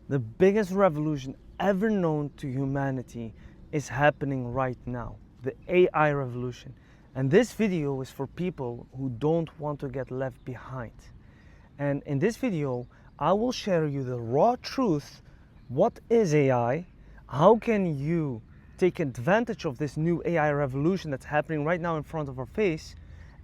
The biggest revolution ever known to humanity is happening right now, the AI revolution. And this video is for people who don't want to get left behind. And in this video, I will share you the raw truth. What is AI? How can you take advantage of this new AI revolution that's happening right now in front of our face?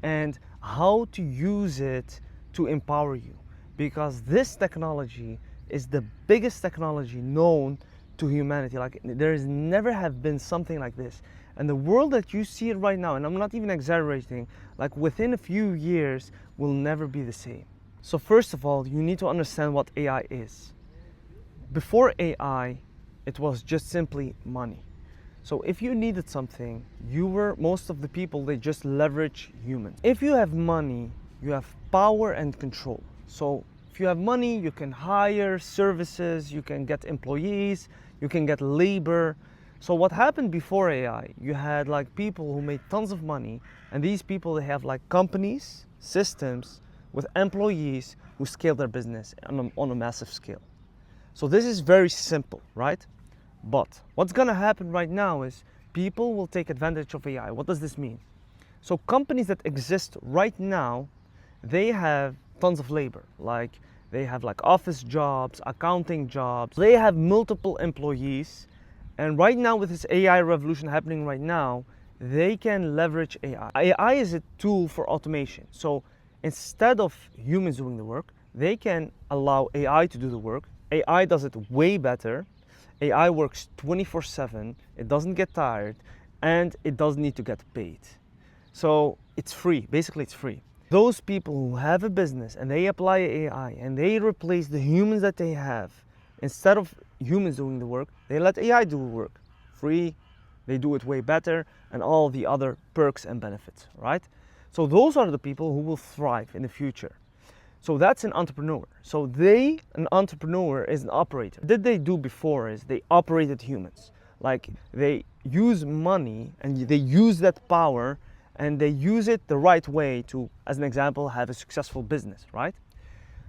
And how to use it to empower you. Because this technology is the biggest technology known to humanity. Like, there has never have been something like this. And the world that you see it right now, and I'm not even exaggerating, like within a few years will never be the same. So first of all, you need to understand what AI is. Before AI, it was just simply money. So if you needed something, most of the people, they just leverage humans. If you have money, you have power and control. So if you have money, you can hire services, you can get employees, you can get labor. So what happened before AI, you had like people who made tons of money, and these people, they have like companies, systems with employees who scale their business on a massive scale. So this is very simple, right? But what's gonna happen right now is people will take advantage of AI. What does this mean? So companies that exist right now, they have tons of labor. Like they have like office jobs, accounting jobs. They have multiple employees. And right now with this AI revolution happening right now, they can leverage AI. AI is a tool for automation. So instead of humans doing the work, they can allow AI to do the work. AI does it way better. AI works 24/7, it doesn't get tired, and it doesn't need to get paid. So it's free, basically it's free. Those people who have a business and they apply AI and they replace the humans that they have, instead of humans doing the work, they let AI do the work. Free, they do it way better, and all the other perks and benefits, right? So those are the people who will thrive in the future. So that's an entrepreneur. So an entrepreneur is an operator. What did they do before is they operated humans. Like they use money and they use that power and they use it the right way to, as an example, have a successful business, right?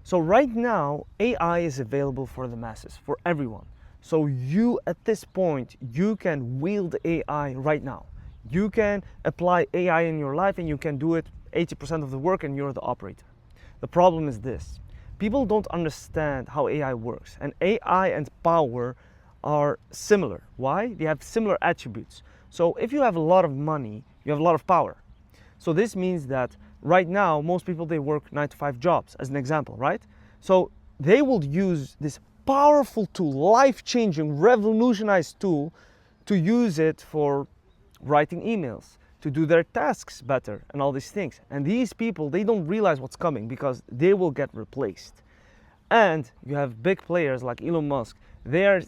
So right now, AI is available for the masses, for everyone. So you, at this point, you can wield AI right now. You can apply AI in your life and you can do it 80% of the work and you're the operator. The problem is this: people don't understand how AI works, and AI and power are similar. Why? They have similar attributes. So if you have a lot of money, you have a lot of power. So this means that right now, most people, they work 9-to-5 jobs, as an example, right? So they will use this powerful tool, life-changing, revolutionized tool, to use it for writing emails, to do their tasks better and all these things. And these people, they don't realize what's coming because they will get replaced. And you have big players like Elon Musk. They are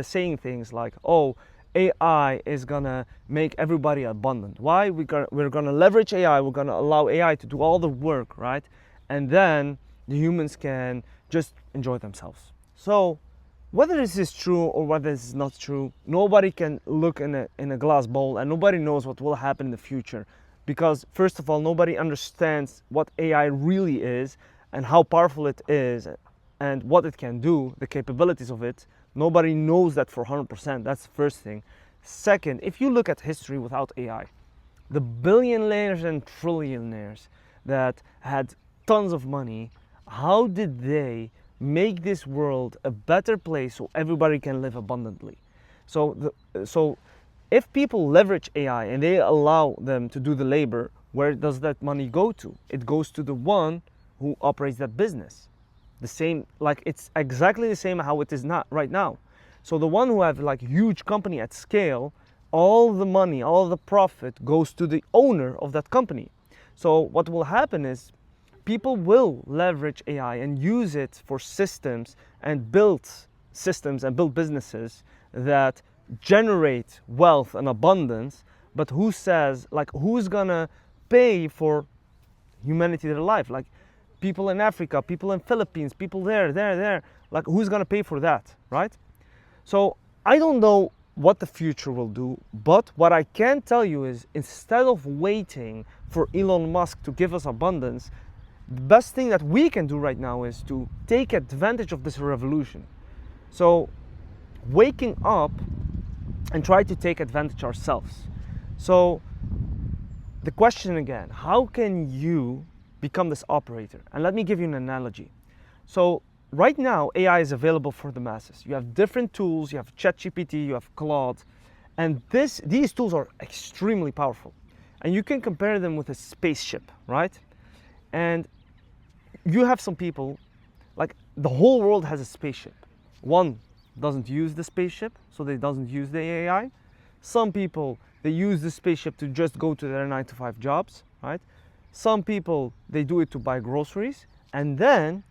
saying things like, oh, AI is gonna make everybody abundant. Why? We're gonna leverage AI, we're gonna allow AI to do all the work, right? And then the humans can just enjoy themselves. So whether this is true or whether this is not true, nobody can look in a glass bowl, and nobody knows what will happen in the future. Because first of all, nobody understands what AI really is and how powerful it is and what it can do, the capabilities of it. Nobody knows that for 100%. That's the first thing. Second, if you look at history without AI, the billionaires and trillionaires that had tons of money, how did they make this world a better place so everybody can live abundantly? So if people leverage AI and they allow them to do the labor, where does that money go to? It goes to the one who operates that business. The same, like it's exactly the same how it is not right now. So the one who have like huge company at scale, all the money, all the profit goes to the owner of that company. So what will happen is people will leverage AI and use it for systems and build businesses that generate wealth and abundance. But who's gonna pay for humanity, their life? Like people in Africa, people in Philippines, people there. Like who's gonna pay for that, right? So I don't know what the future will do, but what I can tell you is, instead of waiting for Elon Musk to give us abundance, the best thing that we can do right now is to take advantage of this revolution. So waking up and try to take advantage ourselves. So the question again, how can you become this operator? And let me give you an analogy. So right now, AI is available for the masses. You have different tools, you have ChatGPT, you have Claude, and these tools are extremely powerful. And you can compare them with a spaceship, right? And you have some people, like the whole world has a spaceship. One doesn't use the spaceship, so they doesn't use the AI. Some people, they use the spaceship to just go to their 9-to-5 jobs, right? Some people, they do it to buy groceries. And then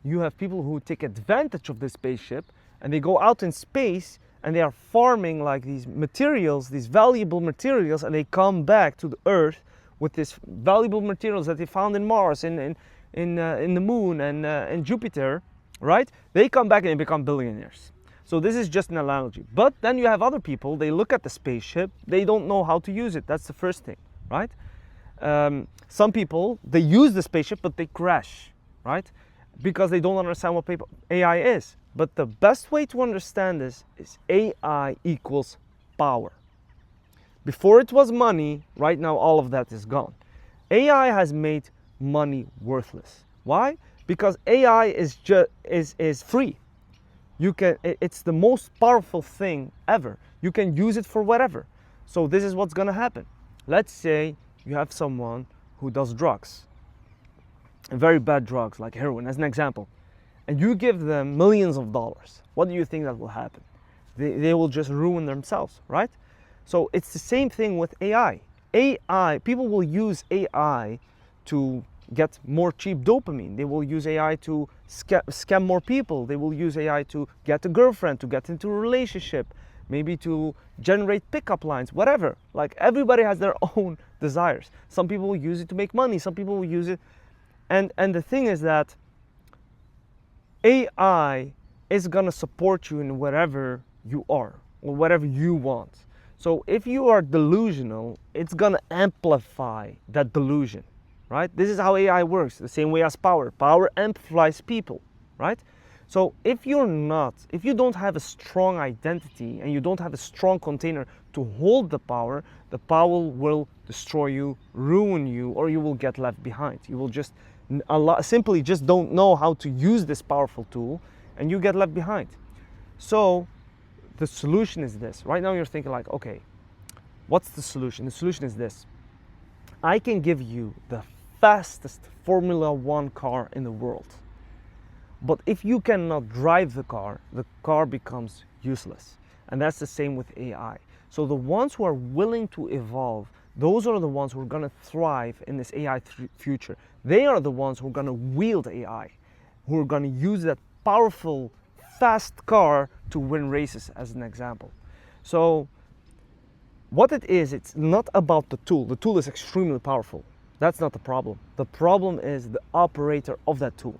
you have people who take advantage of the spaceship and they go out in space and they are farming like these materials, these valuable materials, and they come back to the Earth with these valuable materials that they found in Mars, in the Moon, and in Jupiter, right? They come back and they become billionaires. So this is just an analogy. But then you have other people, they look at the spaceship, they don't know how to use it. That's the first thing, right? Some people, they use the spaceship, but they crash, right? Because they don't understand what AI is. But the best way to understand this is AI equals power. Before it was money, right now all of that is gone. AI has made money worthless. Why? Because AI is free. It's the most powerful thing ever. You can use it for whatever. So this is what's gonna happen. Let's say you have someone who does drugs, very bad drugs like heroin as an example, and you give them millions of dollars. What do you think that will happen? They will just ruin themselves, right? So it's the same thing with AI. People will use AI to get more cheap dopamine. They will use AI to scam more people. They will use AI to get a girlfriend, to get into a relationship, maybe to generate pickup lines, whatever. Like everybody has their own desires. Some people will use it to make money. Some people will use it. And the thing is that AI is gonna support you in whatever you are or whatever you want. So if you are delusional, it's gonna amplify that delusion, right? This is how AI works, the same way as power. Power amplifies people, right? So if you don't have a strong identity and you don't have a strong container to hold the power will destroy you, ruin you, or you will get left behind. You will just simply just don't know how to use this powerful tool and you get left behind. So the solution is this. Right now you're thinking like, okay, what's the solution? The solution is this. I can give you the fastest Formula 1 car in the world. But if you cannot drive the car becomes useless. And that's the same with AI. So the ones who are willing to evolve, those are the ones who are going to thrive in this AI future. They are the ones who are going to wield AI, who are going to use that powerful, fast car to win races, as an example. So what it is, it's not about the tool. The tool is extremely powerful. That's not the problem. The problem is the operator of that tool.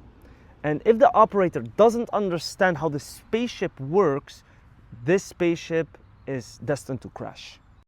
And if the operator doesn't understand how the spaceship works, this spaceship is destined to crash.